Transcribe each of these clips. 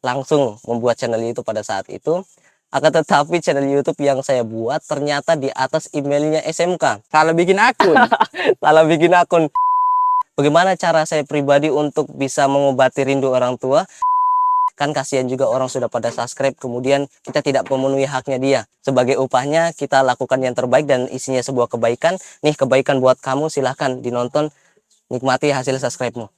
langsung membuat channel YouTube pada saat itu. Akan tetapi channel YouTube yang saya buat ternyata di atas emailnya SMK. Salah bikin akun. Salah bikin akun. Bagaimana cara saya pribadi untuk bisa mengobati rindu orang tua? Kan kasihan juga orang sudah pada subscribe, kemudian kita tidak memenuhi haknya dia. Sebagai upahnya kita lakukan yang terbaik dan isinya sebuah kebaikan. Nih kebaikan buat kamu, silahkan dinonton, nikmati hasil subscribe-mu.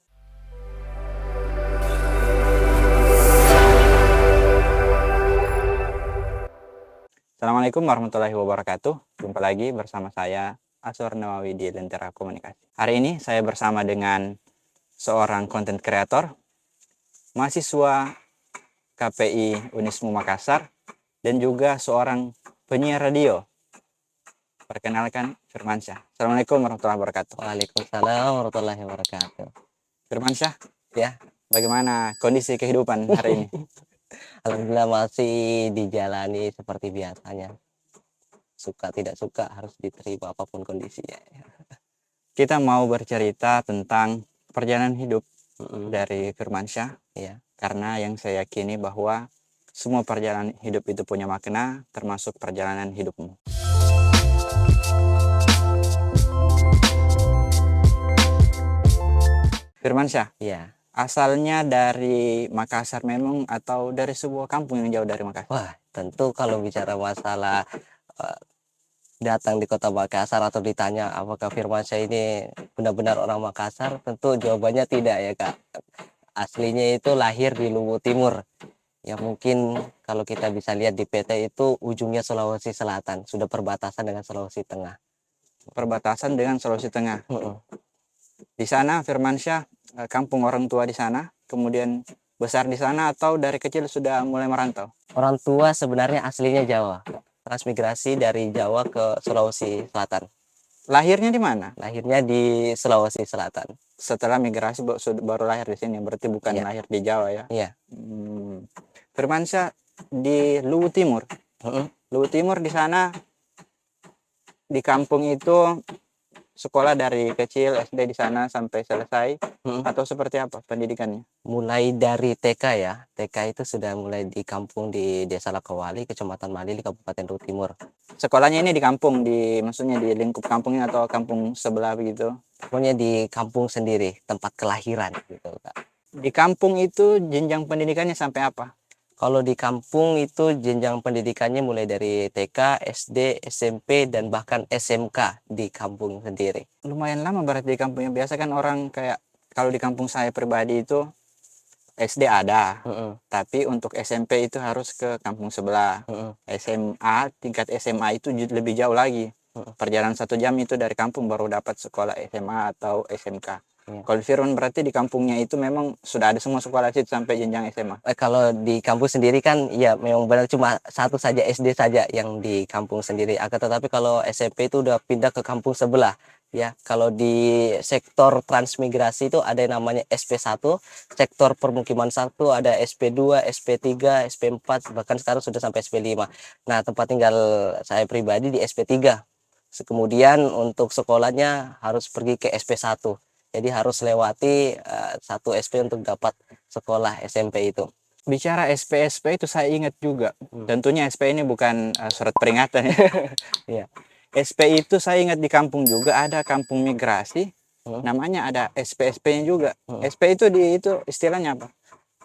Assalamualaikum warahmatullahi wabarakatuh. Jumpa lagi bersama saya Aswar Nawawi di Lentera Komunikasi. Hari ini saya bersama dengan seorang content creator, mahasiswa KPI Unismu Makassar, dan juga seorang penyiar radio. Perkenalkan, Firmansyah. Assalamualaikum warahmatullahi wabarakatuh. Waalaikumsalam warahmatullahi wabarakatuh. Firmansyah, Ya, bagaimana kondisi kehidupan hari ini? alhamdulillah masih dijalani seperti biasanya. Suka tidak suka harus diterima apapun kondisinya. Kita mau bercerita tentang perjalanan hidup Mm-mm. dari Firmansyah. Ya, Karena yang saya yakini bahwa semua perjalanan hidup itu punya makna, termasuk perjalanan hidupmu. Firmansyah, ya. asalnya dari Makassar memang atau dari sebuah kampung yang jauh dari Makassar? Wah, tentu kalau bicara masalah datang di kota Makassar atau ditanya apakah Firmansyah ini benar-benar orang Makassar, tentu jawabannya tidak ya Kak. Aslinya itu lahir di Luwu Timur. Ya mungkin kalau kita bisa lihat di peta itu ujungnya Sulawesi Selatan, sudah perbatasan dengan Sulawesi Tengah. Perbatasan dengan Sulawesi Tengah. Di sana Firmansyah, kampung orang tua di sana, kemudian besar di sana atau dari kecil sudah mulai merantau? Orang tua sebenarnya aslinya Jawa, transmigrasi dari Jawa ke Sulawesi Selatan. Lahirnya di mana? Lahirnya di Sulawesi Selatan. Setelah migrasi baru lahir di sini, berarti bukan Iya. lahir di Jawa ya? Iya. Firmansyah di Luwu Timur. Luwu Timur di sana, di kampung itu sekolah dari kecil SD di sana sampai selesai atau seperti apa pendidikannya? Mulai dari TK ya, TK itu sudah mulai di kampung di Desa Lakawali, Kecamatan Malili, Kabupaten Luwu Timur. Sekolahnya ini di kampung, maksudnya di lingkup kampungnya atau kampung sebelah begitu? Pokoknya di kampung sendiri, tempat kelahiran gitu Kak. Di kampung itu jenjang pendidikannya sampai apa? Kalau di kampung itu jenjang pendidikannya mulai dari TK, SD, SMP, dan bahkan SMK di kampung sendiri. Lumayan lama berarti di kampungnya. Biasa kan orang kayak, kalau di kampung saya pribadi itu SD ada, tapi untuk SMP itu harus ke kampung sebelah. SMA, tingkat SMA itu lebih jauh lagi. Perjalanan 1 jam itu dari kampung baru dapat sekolah SMA atau SMK. Kalau Firman berarti di kampungnya itu memang sudah ada semua sekolah itu sampai jenjang SMA. Kalau di kampung sendiri kan ya memang benar cuma satu saja SD saja yang di kampung sendiri. Akan tetapi kalau SMP itu udah pindah ke kampung sebelah. Ya, kalau di sektor transmigrasi itu ada yang namanya SP1, sektor permukiman 1 ada SP2, SP3, SP4, bahkan sekarang sudah sampai SP5. Nah, tempat tinggal saya pribadi di SP3. Kemudian untuk sekolahnya harus pergi ke SP1. Jadi harus lewati satu SP untuk dapat sekolah SMP itu. Bicara SP itu saya ingat juga. Tentunya SP ini bukan surat peringatan ya. Iya. SP itu saya ingat di kampung juga ada kampung migrasi. Namanya ada SP-nya juga. SP itu istilahnya apa?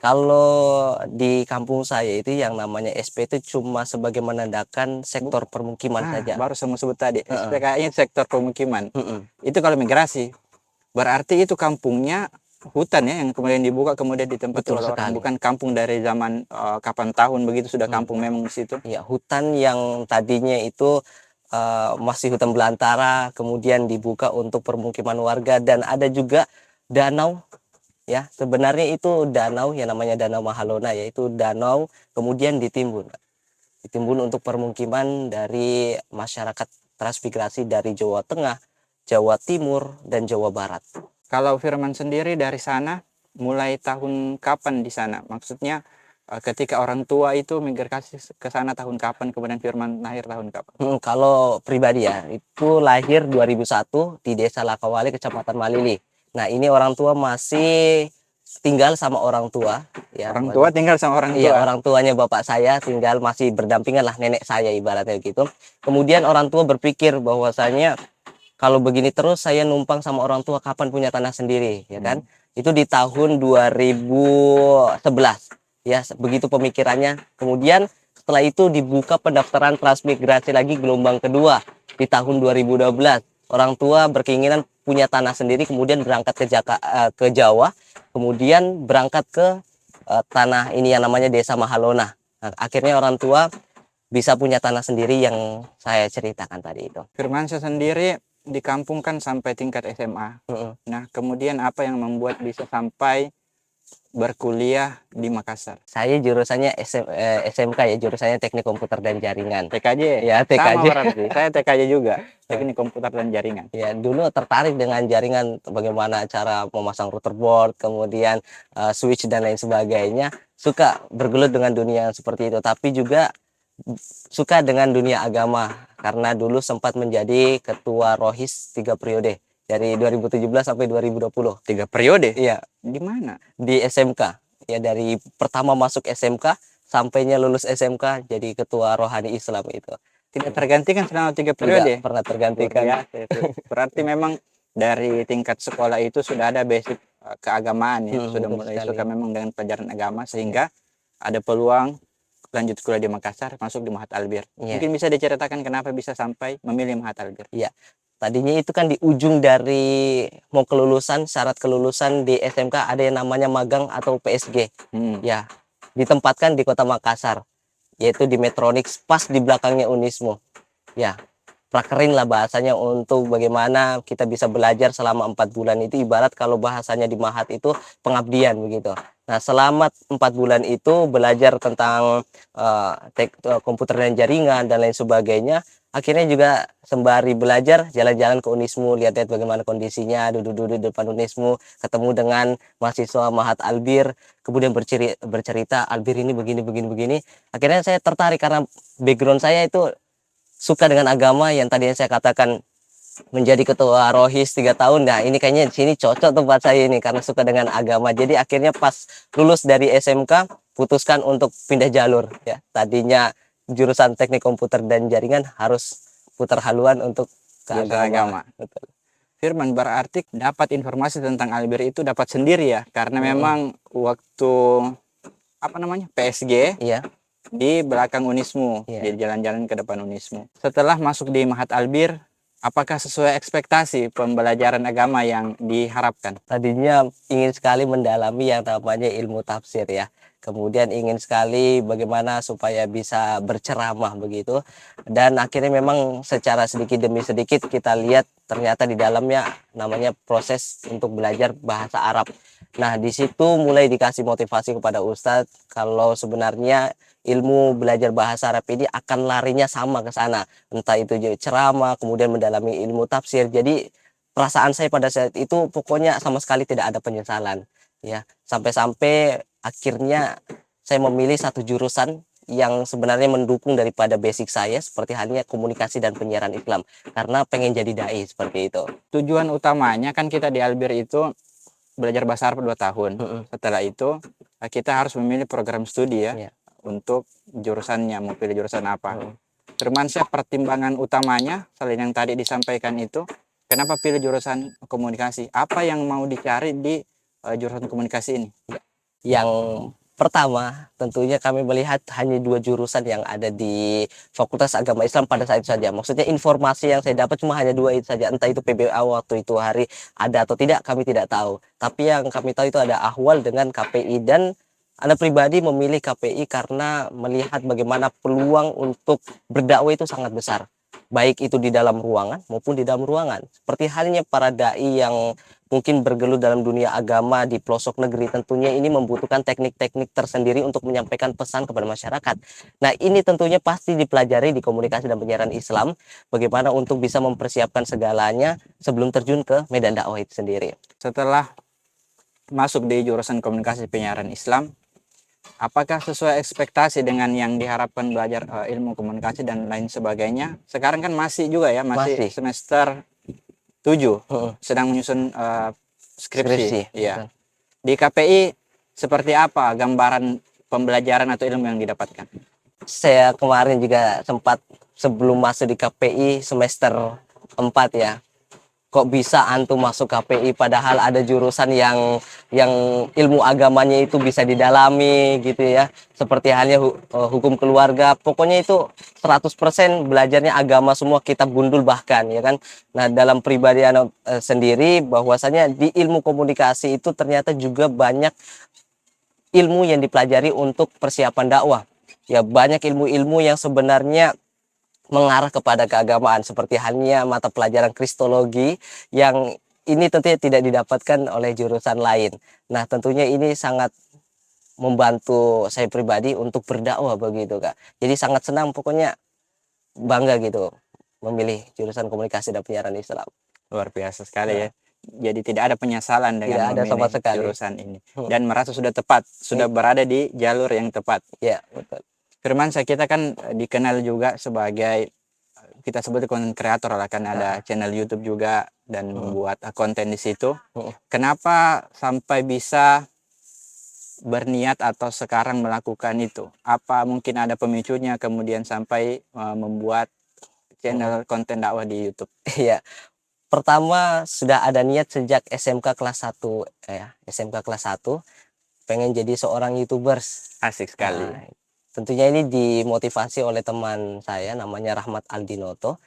Kalau di kampung saya itu yang namanya SP itu cuma sebagai menandakan sektor permukiman saja. Baru saya mau sebut tadi. SP kayaknya sektor permukiman. Itu kalau migrasi. Berarti itu kampungnya hutan ya yang kemudian dibuka kemudian ditempati oleh orang, bukan kampung dari zaman kapan tahun begitu sudah kampung memang di situ. Ya, hutan yang tadinya itu masih hutan belantara kemudian dibuka untuk permukiman warga, dan ada juga danau ya, sebenarnya itu danau yang namanya Danau Mahalona, yaitu danau kemudian ditimbun untuk permukiman dari masyarakat transmigrasi dari Jawa Tengah, Jawa Timur, dan Jawa Barat. Kalau Firman sendiri dari sana mulai tahun kapan di sana? Maksudnya ketika orang tua itu migrasi ke sana tahun kapan, kemudian Firman lahir tahun kapan? Kalau pribadi ya, itu lahir 2001 di Desa Lakawali, Kecamatan Malili. Nah, ini orang tua masih tinggal sama orang tua, ya. Orang tua tinggal sama orang Iya, tua. orang tuanya bapak saya tinggal masih berdampingan lah nenek saya ibaratnya gitu. Kemudian orang tua berpikir bahwasanya kalau begini terus saya numpang sama orang tua kapan punya tanah sendiri, ya kan? Itu di tahun 2011, ya begitu pemikirannya. Kemudian setelah itu dibuka pendaftaran transmigrasi lagi gelombang kedua di tahun 2012. Orang tua berkeinginan punya tanah sendiri, kemudian berangkat ke Jawa, kemudian berangkat ke tanah ini yang namanya Desa Mahalona. Nah, akhirnya orang tua bisa punya tanah sendiri yang saya ceritakan tadi itu. Firmansyah sendiri di kampung kan sampai tingkat SMA. Nah, kemudian apa yang membuat bisa sampai berkuliah di Makassar? Saya jurusannya SMK ya, jurusannya Teknik Komputer dan Jaringan. TKJ? Ya, Sama TKJ. berarti. Saya TKJ juga, Teknik Komputer dan Jaringan. Ya, dulu tertarik dengan jaringan, bagaimana cara memasang router board, kemudian switch dan lain sebagainya. Suka bergelut dengan dunia yang seperti itu, tapi juga suka dengan dunia agama karena dulu sempat menjadi ketua Rohis 3 periode dari 2017 sampai 2020. 3 periode? Iya, Di mana? di SMK. Ya, dari pertama masuk SMK sampainya lulus SMK jadi ketua rohani Islam itu. Tidak tergantikan selama 3 Tidak periode? pernah Luar tergantikan. biasa itu. Berarti memang dari tingkat sekolah itu sudah ada basic keagamaan ya, sudah Betul mulai sekali. suka memang dengan pelajaran agama sehingga ada peluang lanjut kuliah di Makassar masuk di Mahat Albir. Iya. Mungkin bisa diceritakan kenapa bisa sampai memilih Mahat Albir? Iya. Tadinya itu kan di ujung dari mau kelulusan, syarat kelulusan di SMK ada yang namanya magang atau PSG. Ya, ditempatkan di Kota Makassar, yaitu di Metronics, pas di belakangnya Unismo. Ya, prakerin lah bahasanya untuk bagaimana kita bisa belajar selama 4 bulan itu, ibarat kalau bahasanya di Mahat itu pengabdian begitu. Nah, selama 4 bulan itu belajar tentang komputer dan jaringan dan lain sebagainya. Akhirnya juga sembari belajar jalan-jalan ke Unismu, lihat-lihat bagaimana kondisinya, duduk-duduk di depan Unismu, ketemu dengan mahasiswa Mahat Albir, kemudian bercerita Albir ini begini. Akhirnya saya tertarik karena background saya itu suka dengan agama yang tadi saya katakan menjadi ketua Rohis 3 tahun. Nah, ini kayaknya di sini cocok tempat saya ini karena suka dengan agama. Jadi akhirnya pas lulus dari SMK putuskan untuk pindah jalur ya. Tadinya jurusan Teknik Komputer dan Jaringan harus putar haluan untuk ke Jurusan agama. Betul. Firman, berarti dapat informasi tentang Albir itu dapat sendiri ya, karena memang waktu apa namanya PSG Iya. di belakang Unismu, Iya. di jalan-jalan ke depan Unismu. Setelah masuk di Mahat Albir, apakah sesuai ekspektasi pembelajaran agama yang diharapkan? Tadinya ingin sekali mendalami yang namanya ilmu tafsir ya. Kemudian ingin sekali bagaimana supaya bisa berceramah begitu. Dan akhirnya memang secara sedikit demi sedikit kita lihat ternyata di dalamnya namanya proses untuk belajar bahasa Arab. Nah, di situ mulai dikasih motivasi kepada Ustadz kalau sebenarnya ilmu belajar bahasa Arab ini akan larinya sama ke sana. Entah itu jadi ceramah, kemudian mendalami ilmu tafsir. Jadi perasaan saya pada saat itu pokoknya sama sekali tidak ada penyesalan ya, sampai-sampai akhirnya saya memilih satu jurusan yang sebenarnya mendukung daripada basic saya seperti halnya komunikasi dan penyiaran Islam karena pengen jadi dai seperti itu. Tujuan utamanya kan kita di Albir itu belajar bahasa Arab 2 tahun. Setelah itu kita harus memilih program studi ya, untuk jurusannya, mau pilih jurusan apa. Firmansyah, pertimbangan utamanya selain yang tadi disampaikan itu, kenapa pilih jurusan komunikasi? Apa yang mau dicari di jurusan komunikasi ini? Yang pertama, tentunya kami melihat hanya 2 jurusan yang ada di Fakultas Agama Islam pada saat itu saja. Maksudnya informasi yang saya dapat cuma hanya 2 itu saja. Entah itu PBA waktu itu hari ada atau tidak, kami tidak tahu. Tapi yang kami tahu itu ada Ahwal dengan KPI, dan Anda pribadi memilih KPI karena melihat bagaimana peluang untuk berdakwah itu sangat besar. Baik itu di dalam ruangan maupun di dalam ruangan. Seperti halnya para dai yang mungkin bergelut dalam dunia agama di pelosok negeri, tentunya ini membutuhkan teknik-teknik tersendiri untuk menyampaikan pesan kepada masyarakat. Nah, ini tentunya pasti dipelajari di komunikasi dan penyiaran Islam, bagaimana untuk bisa mempersiapkan segalanya sebelum terjun ke medan dakwah itu sendiri. Setelah masuk di jurusan komunikasi penyiaran Islam, apakah sesuai ekspektasi dengan yang diharapkan belajar ilmu komunikasi dan lain sebagainya? Sekarang kan masih juga ya, masih semester 7, sedang menyusun skripsi. Iya. Di KPI seperti apa gambaran pembelajaran atau ilmu yang didapatkan? Saya kemarin juga sempat sebelum masuk di KPI semester 4 ya. Kok bisa antum masuk KPI padahal ada jurusan yang ilmu agamanya itu bisa didalami gitu ya. Seperti halnya hukum keluarga. Pokoknya itu 100% belajarnya agama semua, kitab gundul bahkan ya kan. Nah, dalam pribadi anak sendiri bahwasanya di ilmu komunikasi itu ternyata juga banyak ilmu yang dipelajari untuk persiapan dakwah. Ya, banyak ilmu-ilmu yang sebenarnya mengarah kepada keagamaan seperti halnya mata pelajaran kristologi yang ini tentunya tidak didapatkan oleh jurusan lain. Nah, tentunya ini sangat membantu saya pribadi untuk berdakwah begitu, Kak. Jadi sangat senang, pokoknya bangga gitu memilih jurusan komunikasi dan penyiaran Islam. Luar biasa sekali ya. Nah, Jadi tidak ada penyesalan tidak dengan ada sama memilih sekali. jurusan ini dan merasa sudah tepat, sudah Iya, berada di jalur yang tepat. ya, betul. Firmansyah, kita kan dikenal juga sebagai, kita sebut konten kreator lah, kan ada channel YouTube juga dan membuat konten di situ. Kenapa sampai bisa berniat atau sekarang melakukan itu? Apa mungkin ada pemicunya kemudian sampai membuat channel konten dakwah di YouTube? Iya. Pertama sudah ada niat sejak SMK kelas 1 ya, SMK kelas 1 pengen jadi seorang YouTubers. Asik sekali. Nah, tentunya ini dimotivasi oleh teman saya namanya Rahmat Aldinoto.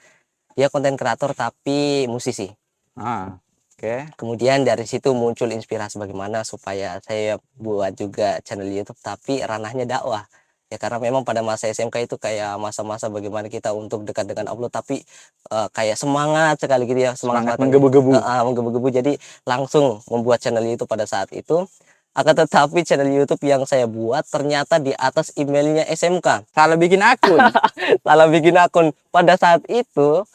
Dia konten kreator tapi musisi. Oke. Kemudian dari situ muncul inspirasi bagaimana supaya saya buat juga channel YouTube tapi ranahnya dakwah. Ya karena memang pada masa SMK itu kayak masa-masa bagaimana kita untuk dekat dengan Allah, tapi kayak semangat sekali gitu ya, Semangat semangat menggebu-gebu. menggebu-gebu, jadi langsung membuat channel YouTube pada saat itu. Akan tetapi channel YouTube yang saya buat ternyata di atas emailnya SMK. Salah bikin akun. Salah bikin akun. Pada saat itu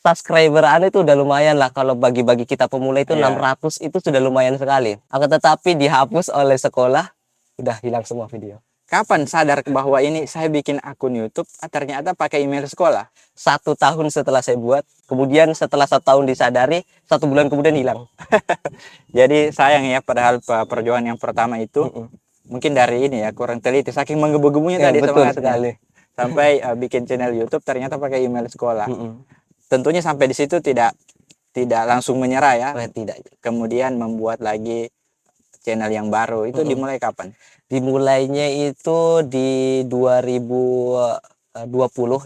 subscriber Anda itu udah lumayan lah, kalau bagi-bagi kita pemula itu Iya. 600 itu sudah lumayan sekali. Akan tetapi dihapus oleh sekolah, udah hilang semua video. Kapan sadar bahwa ini saya bikin akun YouTube, ternyata pakai email sekolah? 1 tahun setelah saya buat, kemudian setelah 1 tahun disadari, 1 bulan kemudian hilang. Jadi sayang ya, padahal perjuangan yang pertama itu mungkin dari ini ya, kurang teliti, saking menggebu-gebunya Ya, tadi betul semangatnya. sekali. Sampai bikin channel YouTube ternyata pakai email sekolah. Tentunya sampai di situ tidak langsung menyerah ya. Oh, tidak. Kemudian membuat lagi channel yang baru. Itu dimulai kapan? Dimulainya itu di 2020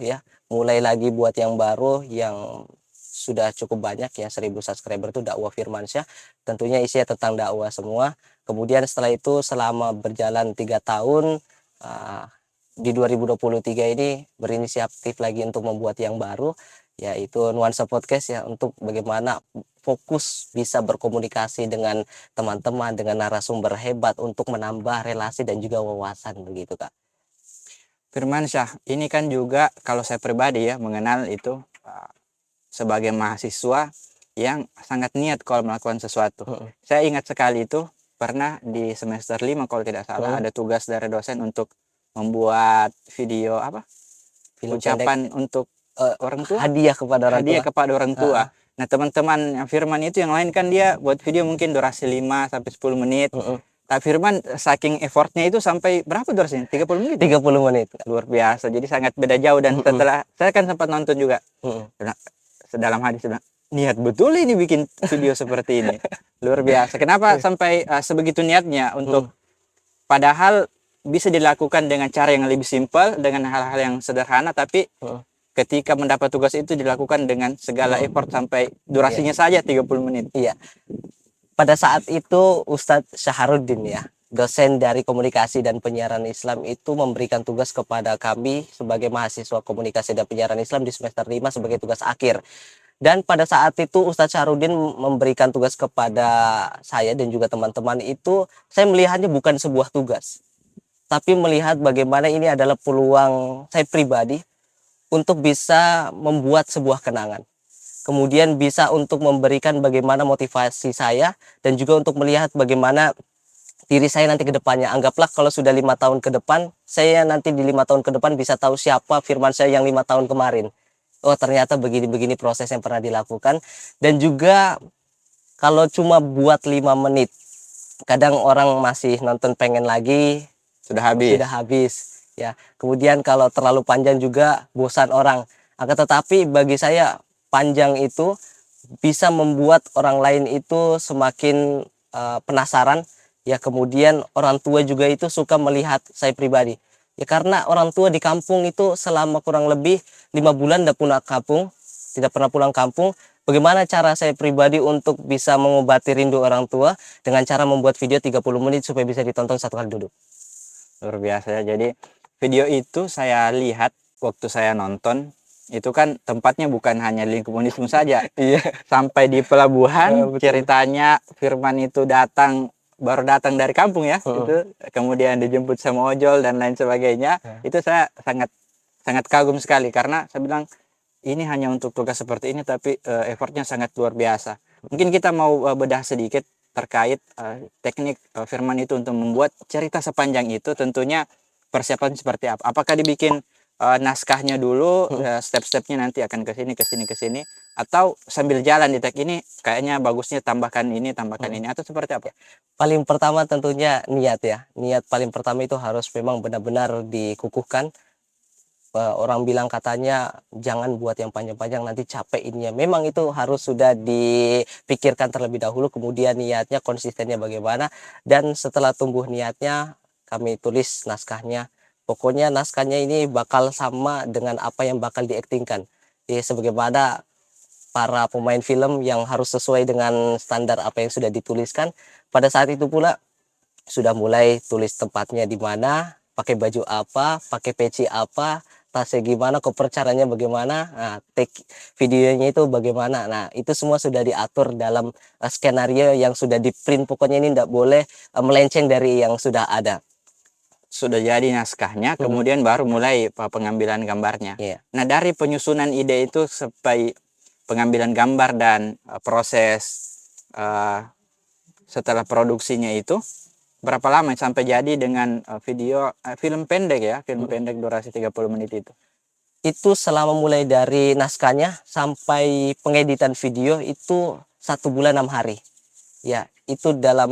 ya. Mulai lagi buat yang baru yang sudah cukup banyak ya, 1000 subscriber itu dakwah Firmansyah. Tentunya isinya tentang dakwah semua. Kemudian setelah itu selama berjalan 3 tahun di 2023 ini berinisiatif lagi untuk membuat yang baru, yaitu Nuansa Podcast ya, untuk bagaimana fokus bisa berkomunikasi dengan teman-teman, dengan narasumber hebat untuk menambah relasi dan juga wawasan begitu, Kak. Firmansyah, ini kan juga kalau saya pribadi ya mengenal itu sebagai mahasiswa yang sangat niat kalau melakukan sesuatu. Saya ingat sekali itu pernah di semester 5 kalau tidak salah ada tugas dari dosen untuk membuat video Film ucapan pendek, untuk orang tua, hadiah kepada orang hadiah tua. kepada orang tua. Nah, teman-teman Firman itu yang lain kan dia buat video mungkin durasi 5 sampai 10 menit. Tapi Firman saking effortnya itu sampai berapa durasinya? 30 menit? 30 menit. Luar biasa. Jadi sangat beda jauh, dan setelah saya kan sempat nonton juga. Dalam hati sudah niat betul ini bikin video seperti ini. Luar biasa. Kenapa sampai sebegitu niatnya untuk padahal bisa dilakukan dengan cara yang lebih simpel, dengan hal-hal yang sederhana, tapi ketika mendapat tugas itu dilakukan dengan segala effort sampai durasinya saja 30 menit. Iya. Pada saat itu Ustadz Syaharuddin ya, dosen dari komunikasi dan penyiaran Islam, itu memberikan tugas kepada kami sebagai mahasiswa komunikasi dan penyiaran Islam di semester 5 sebagai tugas akhir. Dan pada saat itu Ustadz Syaharuddin memberikan tugas kepada saya dan juga teman-teman itu, saya melihatnya bukan sebuah tugas, tapi melihat bagaimana ini adalah peluang saya pribadi untuk bisa membuat sebuah kenangan. Kemudian bisa untuk memberikan bagaimana motivasi saya dan juga untuk melihat bagaimana diri saya nanti ke depannya. Anggaplah kalau sudah 5 tahun ke depan, saya nanti di 5 tahun ke depan bisa tahu siapa Firmansyah yang 5 tahun kemarin. Oh, ternyata begini-begini proses yang pernah dilakukan. Dan juga kalau cuma buat 5 menit kadang orang masih nonton pengen lagi, Sudah habis. sudah habis ya. Kemudian kalau terlalu panjang juga bosan orang. Akan tetapi bagi saya panjang itu bisa membuat orang lain itu semakin penasaran ya. Kemudian orang tua juga itu suka melihat saya pribadi ya, karena orang tua di kampung itu selama kurang lebih 5 bulan tidak pernah pulang kampung. Bagaimana cara saya pribadi untuk bisa mengobati rindu orang tua? Dengan cara membuat video 30 menit supaya bisa ditonton satu kali duduk. Luar biasa ya. Jadi video itu saya lihat waktu saya nonton, itu kan tempatnya bukan hanya lingkunganisme saja. Iya. Sampai di pelabuhan Betul. ceritanya Firman itu baru datang dari kampung ya. Itu kemudian dijemput sama ojol dan lain sebagainya. Itu saya sangat sangat kagum sekali, karena saya bilang ini hanya untuk tugas seperti ini tapi effortnya sangat luar biasa. Mungkin kita mau bedah sedikit terkait teknik Firman itu untuk membuat cerita sepanjang itu. Tentunya persiapan seperti apa? Apakah dibikin naskahnya dulu, step-stepnya nanti akan ke sini ke sini ke sini, atau sambil jalan di tag ini kayaknya bagusnya tambahkan ini atau seperti apa? Paling pertama tentunya niat ya. Niat paling pertama itu harus memang benar-benar dikukuhkan. Orang bilang katanya jangan buat yang panjang-panjang, nanti capek ininya. Memang itu harus sudah dipikirkan terlebih dahulu, kemudian niatnya, konsistennya bagaimana. Dan setelah tumbuh niatnya, kami tulis naskahnya. Pokoknya naskahnya ini bakal sama dengan apa yang bakal diaktingkan. Jadi sebagaimana para pemain film yang harus sesuai dengan standar apa yang sudah dituliskan. Pada saat itu pula sudah mulai tulis tempatnya di mana, pakai baju apa, pakai peci apa, tasnya gimana, koper caranya bagaimana, nah, take videonya itu bagaimana. Nah, itu semua sudah diatur dalam skenario yang sudah di print. Pokoknya ini tidak boleh melenceng dari yang sudah ada. Sudah jadi naskahnya, kemudian baru mulai pengambilan gambarnya. Iya. Nah, dari penyusunan ide itu sampai pengambilan gambar dan proses setelah produksinya itu berapa lama sampai jadi dengan film pendek ya, film pendek durasi 30 menit itu? Itu selama mulai dari naskahnya sampai pengeditan video itu 1 bulan 6 hari. Ya, itu dalam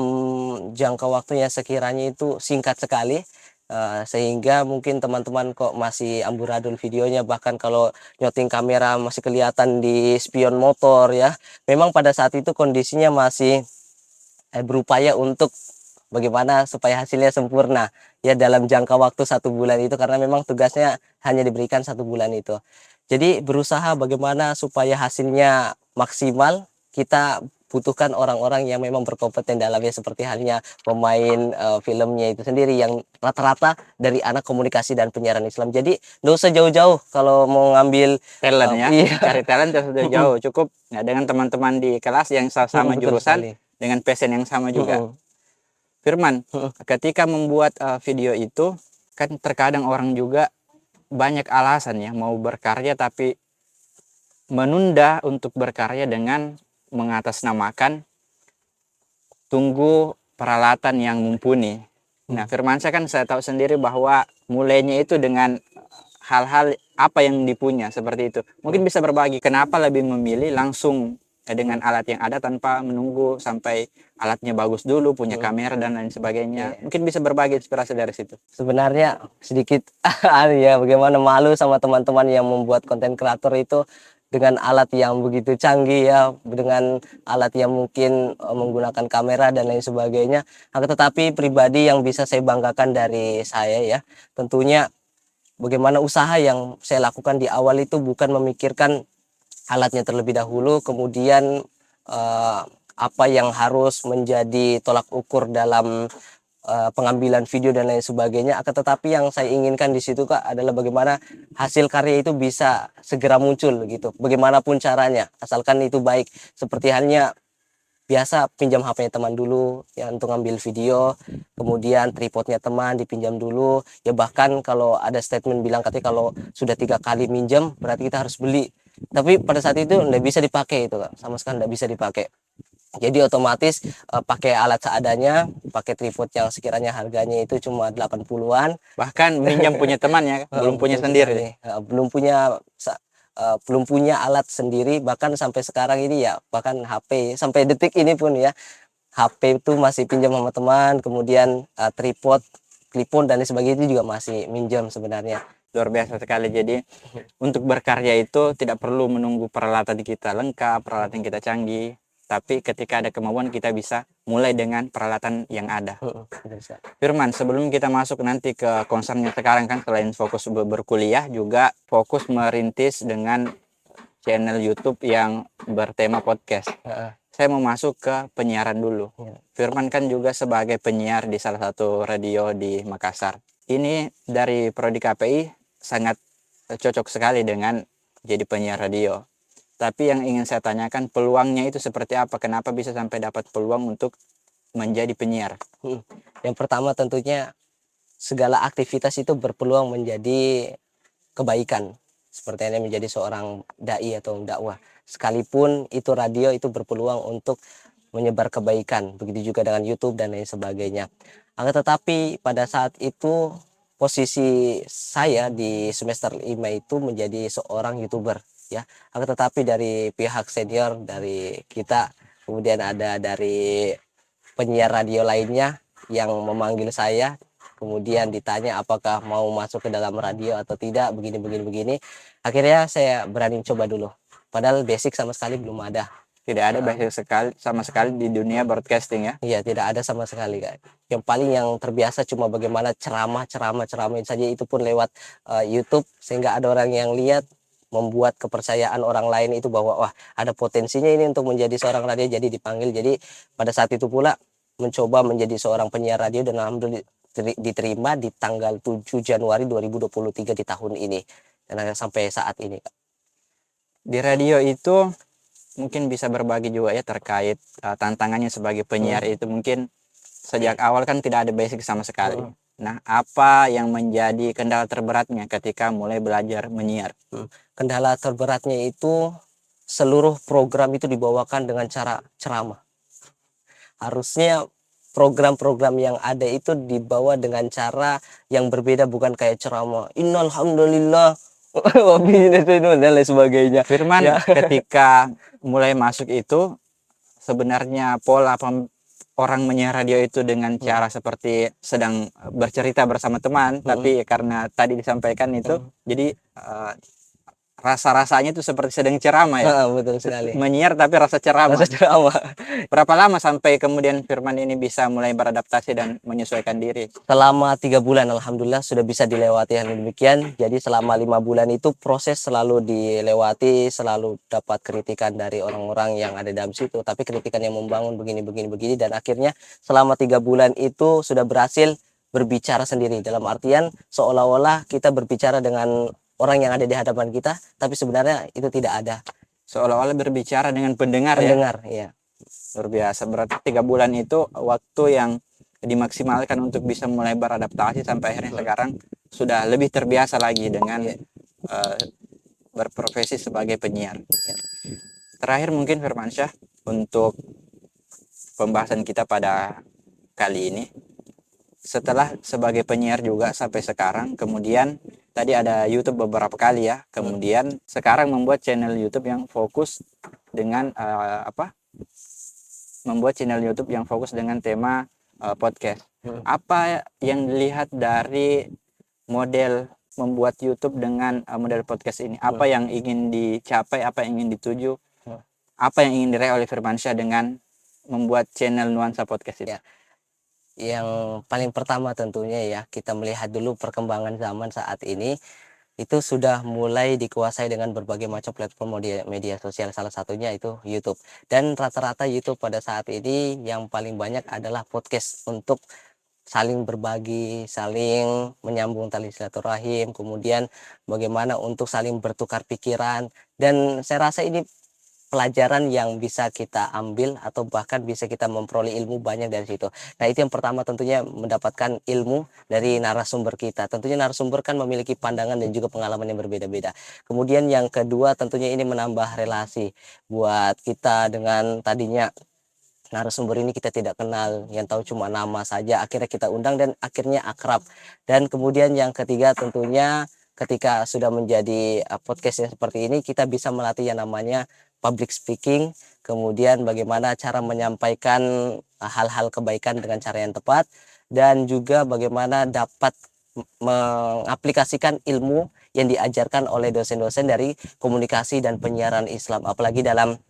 jangka waktunya sekiranya itu singkat sekali. Sehingga mungkin teman-teman kok masih amburadul videonya, bahkan kalau nyoting kamera masih kelihatan di spion motor ya. Memang pada saat itu kondisinya masih berupaya untuk bagaimana supaya hasilnya sempurna ya dalam jangka waktu 1 bulan itu, karena memang tugasnya hanya diberikan 1 bulan itu. Jadi berusaha bagaimana supaya hasilnya maksimal. Kita butuhkan orang-orang yang memang berkompeten dalamnya, seperti halnya pemain filmnya itu sendiri yang rata-rata dari anak komunikasi dan penyiaran Islam. Jadi nggak usah jauh-jauh kalau mau ngambil Talent ya, iya. cari talent sudah jauh, cukup ya, dengan teman-teman di kelas yang sama Betul jurusan, sekali. dengan passion yang sama juga. Firman, ketika membuat video itu kan terkadang orang juga banyak alasan ya mau berkarya, tapi menunda untuk berkarya dengan mengatasnamakan tunggu peralatan yang mumpuni. Nah, Firmansyah kan saya tahu sendiri bahwa mulainya itu dengan hal-hal apa yang dipunya seperti itu. Mungkin bisa berbagi kenapa lebih memilih langsung dengan alat yang ada tanpa menunggu sampai alatnya bagus dulu, punya kamera dan lain sebagainya. Mungkin bisa berbagi inspirasi dari situ. Sebenarnya sedikit ya, bagaimana malu sama teman-teman yang membuat konten kreator itu dengan alat yang begitu canggih ya, dengan alat yang mungkin menggunakan kamera dan lain sebagainya. Akan tetapi pribadi yang bisa saya banggakan dari saya ya, tentunya bagaimana usaha yang saya lakukan di awal itu bukan memikirkan alatnya terlebih dahulu, kemudian apa yang harus menjadi tolak ukur dalam pengambilan video dan lain sebagainya. Akan tetapi yang saya inginkan di situ Kak adalah bagaimana hasil karya itu bisa segera muncul gitu, bagaimanapun caranya, asalkan itu baik. Seperti halnya biasa pinjam HP-nya teman dulu ya untuk ngambil video, kemudian tripodnya teman dipinjam dulu ya. Bahkan kalau ada statement bilang katanya kalau sudah 3 kali minjam berarti kita harus beli, tapi pada saat itu nggak bisa dipakai itu Kak, sama sekali nggak bisa dipakai. Jadi otomatis pakai alat seadanya, pakai tripod yang sekiranya harganya itu cuma 80-an. Bahkan minjam punya teman ya, belum punya sendiri. Belum punya alat sendiri, bahkan sampai sekarang ini ya, bahkan HP sampai detik ini pun ya HP itu masih pinjam sama teman, kemudian tripod, clipon dan lain sebagainya itu juga masih minjam sebenarnya. Luar biasa sekali. Jadi untuk berkarya itu tidak perlu menunggu peralatan kita lengkap, peralatan kita canggih, tapi ketika ada kemauan kita bisa mulai dengan peralatan yang ada. Bisa. Firman, sebelum kita masuk nanti ke concernnya sekarang kan, selain fokus berkuliah juga fokus merintis dengan channel YouTube yang bertema podcast. Saya mau masuk ke penyiaran dulu. Firman kan juga sebagai penyiar di salah satu radio di Makassar. Ini dari Prodi KPI sangat cocok sekali dengan jadi penyiar radio. Tapi yang ingin saya tanyakan, peluangnya itu seperti apa? Kenapa bisa sampai dapat peluang untuk menjadi penyiar? Yang pertama tentunya segala aktivitas itu berpeluang menjadi kebaikan. Seperti ini menjadi seorang dai atau dakwah. Sekalipun itu radio, itu berpeluang untuk menyebar kebaikan. Begitu juga dengan YouTube dan lain sebagainya. Akan tetapi pada saat itu posisi saya di semester 5 itu menjadi seorang YouTuber ya. Akan tetapi dari pihak senior dari kita, kemudian ada dari penyiar radio lainnya yang memanggil saya, kemudian ditanya apakah mau masuk ke dalam radio atau tidak, begini. Akhirnya saya berani coba dulu. Padahal basic sama sekali belum ada. Tidak ada basic sama sekali di dunia broadcasting ya? Iya, tidak ada sama sekali, Kak. Yang paling yang terbiasa cuma bagaimana ceramah saja, itu pun lewat YouTube, sehingga ada orang yang lihat, membuat kepercayaan orang lain itu bahwa wah, ada potensinya ini untuk menjadi seorang radio, jadi dipanggil. Jadi pada saat itu pula mencoba menjadi seorang penyiar radio dan alhamdulillah diterima di tanggal 7 Januari 2023 di tahun ini. Dan sampai saat ini, Kak. Di radio itu mungkin bisa berbagi juga ya terkait tantangannya sebagai penyiar itu. Mungkin sejak awal kan tidak ada basic sama sekali. Nah, apa yang menjadi kendala terberatnya ketika mulai belajar menyiar? Kendala terberatnya itu seluruh program itu dibawakan dengan cara ceramah. Harusnya program-program yang ada itu dibawa dengan cara yang berbeda, bukan kayak ceramah innalhamdulillah dan lain sebagainya. Firman, Ya. ketika mulai masuk itu sebenarnya pola orang menyiar radio itu dengan cara seperti sedang bercerita bersama teman, tapi karena tadi disampaikan itu, jadi rasa-rasanya itu seperti sedang ceramah ya. Betul sekali. Menyiar tapi rasa ceramah. Rasa ceramah. Berapa lama sampai kemudian Firman ini bisa mulai beradaptasi dan menyesuaikan diri? Selama 3 bulan alhamdulillah sudah bisa dilewati hal demikian. Jadi selama 5 bulan itu proses selalu dilewati, selalu dapat kritikan dari orang-orang yang ada dalam situ, tapi kritikan yang membangun begini, dan akhirnya selama 3 bulan itu sudah berhasil berbicara sendiri, dalam artian seolah-olah kita berbicara dengan orang yang ada di hadapan kita, tapi sebenarnya itu tidak ada. Seolah-olah berbicara dengan pendengar ya. Luar biasa. Berarti 3 bulan itu waktu yang dimaksimalkan untuk bisa mulai beradaptasi sampai akhirnya sekarang sudah lebih terbiasa lagi dengan berprofesi sebagai penyiar. Terakhir mungkin Firmansyah, untuk pembahasan kita pada kali ini, setelah sebagai penyiar juga sampai sekarang, kemudian tadi ada YouTube beberapa kali ya, kemudian sekarang membuat channel YouTube yang fokus dengan membuat channel YouTube yang fokus dengan tema podcast. Apa yang dilihat dari model membuat YouTube dengan model podcast ini? Apa yang ingin dicapai, apa yang ingin dituju, apa yang ingin diraih oleh Firmansyah dengan membuat channel Nuansa Podcast ini? Yang paling pertama tentunya ya, kita melihat dulu perkembangan zaman saat ini, itu sudah mulai dikuasai dengan berbagai macam platform media sosial, salah satunya itu YouTube. Dan rata-rata YouTube pada saat ini yang paling banyak adalah podcast untuk saling berbagi, saling menyambung tali silaturahim, kemudian bagaimana untuk saling bertukar pikiran. Dan saya rasa ini pelajaran yang bisa kita ambil atau bahkan bisa kita memperoleh ilmu banyak dari situ. Nah, itu yang pertama, tentunya mendapatkan ilmu dari narasumber kita. Tentunya narasumber kan memiliki pandangan dan juga pengalaman yang berbeda-beda. Kemudian yang kedua, tentunya ini menambah relasi buat kita dengan tadinya narasumber ini kita tidak kenal, yang tahu cuma nama saja, akhirnya kita undang dan akhirnya akrab. Dan kemudian yang ketiga, tentunya ketika sudah menjadi podcast yang seperti ini, kita bisa melatih yang namanya public speaking, kemudian bagaimana cara menyampaikan hal-hal kebaikan dengan cara yang tepat, dan juga bagaimana dapat mengaplikasikan ilmu yang diajarkan oleh dosen-dosen dari komunikasi dan penyiaran Islam, apalagi dalam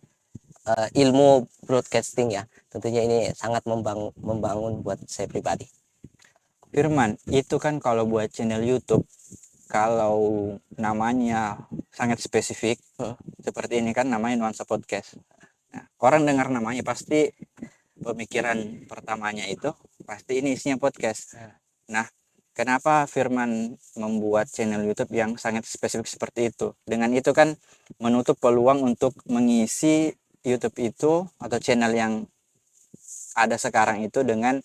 ilmu broadcasting ya. Tentunya ini sangat membangun buat saya pribadi. Firman, itu kan kalau buat channel YouTube, kalau namanya sangat spesifik, seperti ini kan namanya Nuansa Podcast. Nah, orang dengar namanya pasti pemikiran pertamanya itu pasti ini isinya podcast. Nah, kenapa Firman membuat channel YouTube yang sangat spesifik seperti itu? Dengan itu kan menutup peluang untuk mengisi YouTube itu atau channel yang ada sekarang itu dengan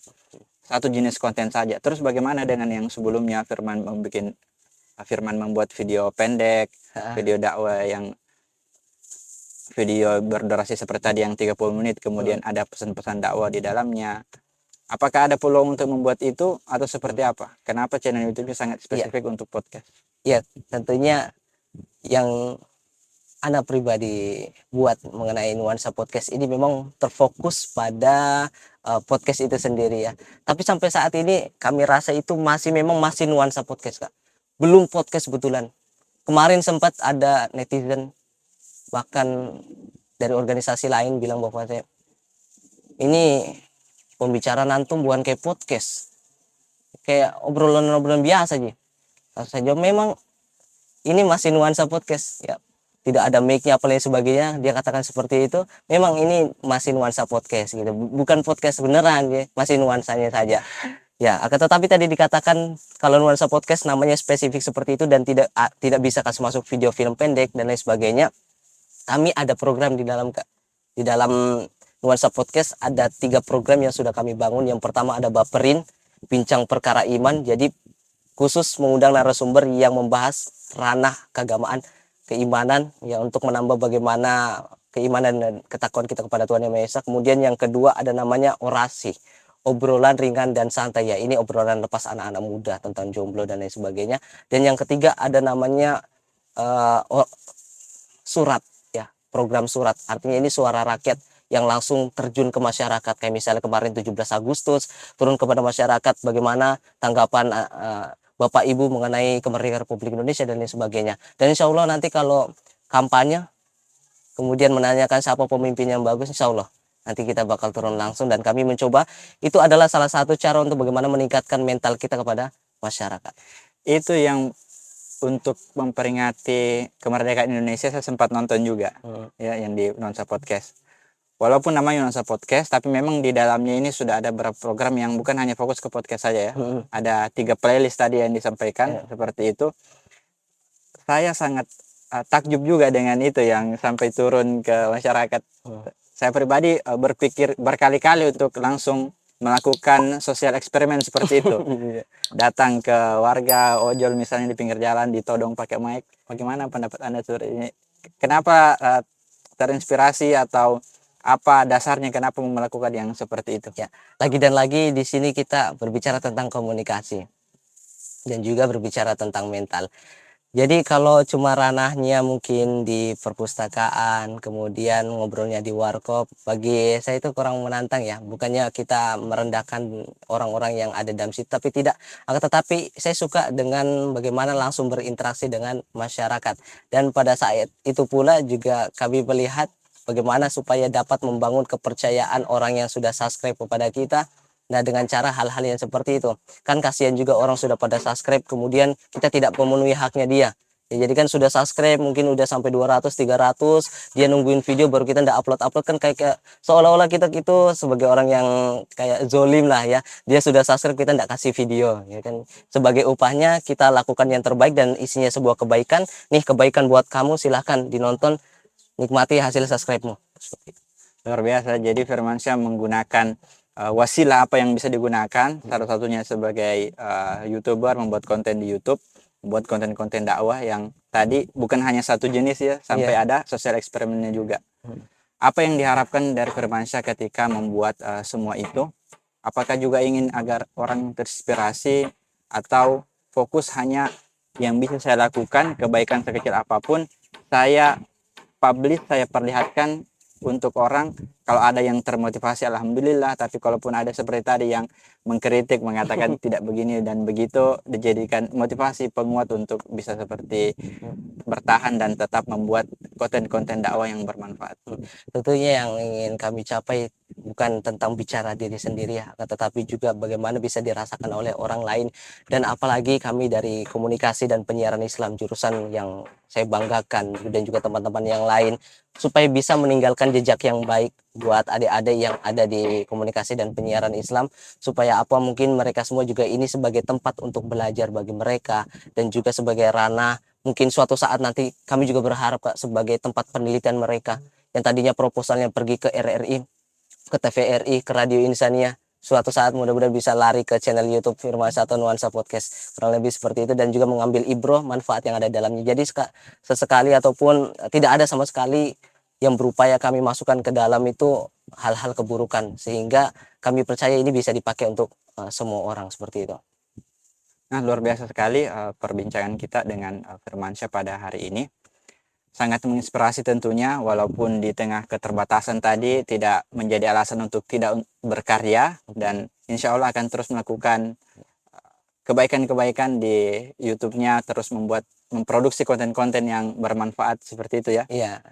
satu jenis konten saja. Terus bagaimana dengan yang sebelumnya Firman membuat video pendek, video dakwah yang video berdurasi seperti tadi yang 30 menit, kemudian ada pesan-pesan dakwah di dalamnya. Apakah ada peluang untuk membuat itu atau seperti apa? Kenapa channel YouTube-nya sangat spesifik untuk podcast? Ya, tentunya yang anak pribadi buat mengenai Nuansa Podcast ini memang terfokus pada podcast itu sendiri ya. Tapi sampai saat ini kami rasa itu memang masih Nuansa Podcast, Kak. Belum podcast betulan. Kemarin sempat ada netizen bahkan dari organisasi lain bilang bahwa ini pembicaraan antum bukan kayak podcast, kayak obrolan-obrolan biasa aja. Saja memang ini masih Nuansa Podcast ya, tidak ada mic-nya apa lain sebagainya, dia katakan seperti itu. Memang ini masih Nuansa Podcast gitu, bukan podcast beneran ya, masih nuansanya saja ya. Akan tetapi tadi dikatakan kalau Nuansa Podcast namanya spesifik seperti itu dan tidak bisa kasih masuk video film pendek dan lain sebagainya. Kami ada program di dalam Nuansa Podcast, ada 3 program yang sudah kami bangun. Yang pertama ada Baperin, bincang perkara iman, jadi khusus mengundang narasumber yang membahas ranah keagamaan, keimanan ya, untuk menambah bagaimana keimanan dan ketakwaan kita kepada Tuhan Yang Maha Esa. Kemudian yang kedua ada namanya Orasi, obrolan ringan dan santai ya, ini obrolan lepas anak-anak muda tentang jomblo dan lain sebagainya. Dan yang ketiga ada namanya surat ya, program surat, artinya ini suara rakyat yang langsung terjun ke masyarakat, kayak misalnya kemarin 17 Agustus turun kepada masyarakat bagaimana tanggapan Bapak Ibu mengenai kemerdekaan Republik Indonesia dan lain sebagainya. Dan insya Allah nanti kalau kampanye kemudian menanyakan siapa pemimpin yang bagus, insya Allah nanti kita bakal turun langsung, dan kami mencoba, itu adalah salah satu cara untuk bagaimana meningkatkan mental kita kepada masyarakat. Itu yang untuk memperingati kemerdekaan Indonesia saya sempat nonton juga ya, yang di Nuansa Podcast. Walaupun namanya Nuansa Podcast, tapi memang di dalamnya ini sudah ada beberapa program yang bukan hanya fokus ke podcast saja ya. Ada 3 playlist tadi yang disampaikan seperti itu. Saya sangat takjub juga dengan itu yang sampai turun ke masyarakat. Saya pribadi berpikir berkali-kali untuk langsung melakukan sosial eksperimen seperti itu. Datang ke warga ojol misalnya di pinggir jalan, ditodong pakai mic. Bagaimana pendapat Anda sobre ini? Kenapa terinspirasi atau apa dasarnya kenapa melakukan yang seperti itu? Ya, lagi dan lagi di sini kita berbicara tentang komunikasi dan juga berbicara tentang mental. Jadi kalau cuma ranahnya mungkin di perpustakaan, kemudian ngobrolnya di warkop, bagi saya itu kurang menantang ya. Bukannya kita merendahkan orang-orang yang ada dalam situ, tapi tidak. Akan tetapi saya suka dengan bagaimana langsung berinteraksi dengan masyarakat. Dan pada saat itu pula juga kami melihat bagaimana supaya dapat membangun kepercayaan orang yang sudah subscribe kepada kita. Nah, dengan cara hal-hal yang seperti itu. Kan kasihan juga orang sudah pada subscribe, kemudian kita tidak memenuhi haknya dia. Ya, jadi kan sudah subscribe mungkin udah sampai 200, 300, dia nungguin video baru kita ndak upload-upload, kan kayak seolah-olah kita gitu sebagai orang yang kayak zolim lah ya. Dia sudah subscribe, kita ndak kasih video, ya kan. Sebagai upahnya kita lakukan yang terbaik dan isinya sebuah kebaikan. Nih kebaikan buat kamu, silahkan dinonton, nikmati hasil subscribe-mu. Luar biasa. Jadi Firmansyah menggunakan wasilah apa yang bisa digunakan, salah satunya sebagai YouTuber, membuat konten di YouTube, membuat konten-konten dakwah yang tadi bukan hanya satu jenis ya, sampai ada sosial eksperimennya juga. Apa yang diharapkan dari Firmansyah ketika membuat semua itu? Apakah juga ingin agar orang terinspirasi atau fokus hanya yang bisa saya lakukan, kebaikan sekecil apapun saya publish, saya perlihatkan untuk orang. Kalau ada yang termotivasi, alhamdulillah. Tapi kalaupun ada seperti tadi yang mengkritik, mengatakan tidak begini dan begitu, dijadikan motivasi penguat untuk bisa seperti bertahan dan tetap membuat konten-konten dakwah yang bermanfaat. Tentunya yang ingin kami capai bukan tentang bicara diri sendiri ya, tetapi juga bagaimana bisa dirasakan oleh orang lain. Dan apalagi kami dari komunikasi dan penyiaran Islam, jurusan yang saya banggakan, dan juga teman-teman yang lain, supaya bisa meninggalkan jejak yang baik buat adik-adik yang ada di komunikasi dan penyiaran Islam, supaya apa mungkin mereka semua juga ini sebagai tempat untuk belajar bagi mereka, dan juga sebagai ranah mungkin suatu saat nanti kami juga berharap Kak, sebagai tempat penelitian mereka yang tadinya proposalnya pergi ke RRI, ke TVRI, ke Radio Insania, suatu saat mudah-mudahan bisa lari ke channel YouTube Firman Satu Nuansa Podcast, kurang lebih seperti itu, dan juga mengambil ibroh manfaat yang ada dalamnya. Jadi sesekali ataupun tidak ada sama sekali yang berupaya kami masukkan ke dalam itu hal-hal keburukan, sehingga kami percaya ini bisa dipakai untuk semua orang seperti itu. Nah, luar biasa sekali perbincangan kita dengan Firmansyah pada hari ini. Sangat menginspirasi tentunya, walaupun di tengah keterbatasan tadi tidak menjadi alasan untuk tidak berkarya, dan insya Allah akan terus melakukan kebaikan-kebaikan di YouTube-nya, terus memproduksi konten-konten yang bermanfaat seperti itu ya. Iya,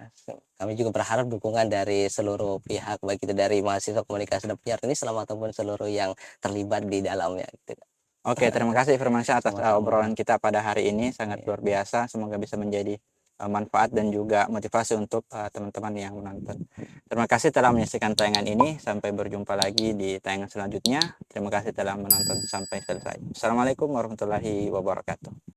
kami juga berharap dukungan dari seluruh pihak, baik itu dari mahasiswa komunikasi dan penyiaran Islam ataupun seluruh yang terlibat di dalamnya gitu. Oke, terima kasih Firmansyah atas Sama-sama. obrolan kita pada hari ini, sangat Iya. luar biasa. Semoga bisa menjadi manfaat dan juga motivasi untuk teman-teman yang menonton. Terima kasih telah menyaksikan tayangan ini. Sampai berjumpa lagi di tayangan selanjutnya. Terima kasih telah menonton sampai selesai. Assalamualaikum warahmatullahi wabarakatuh.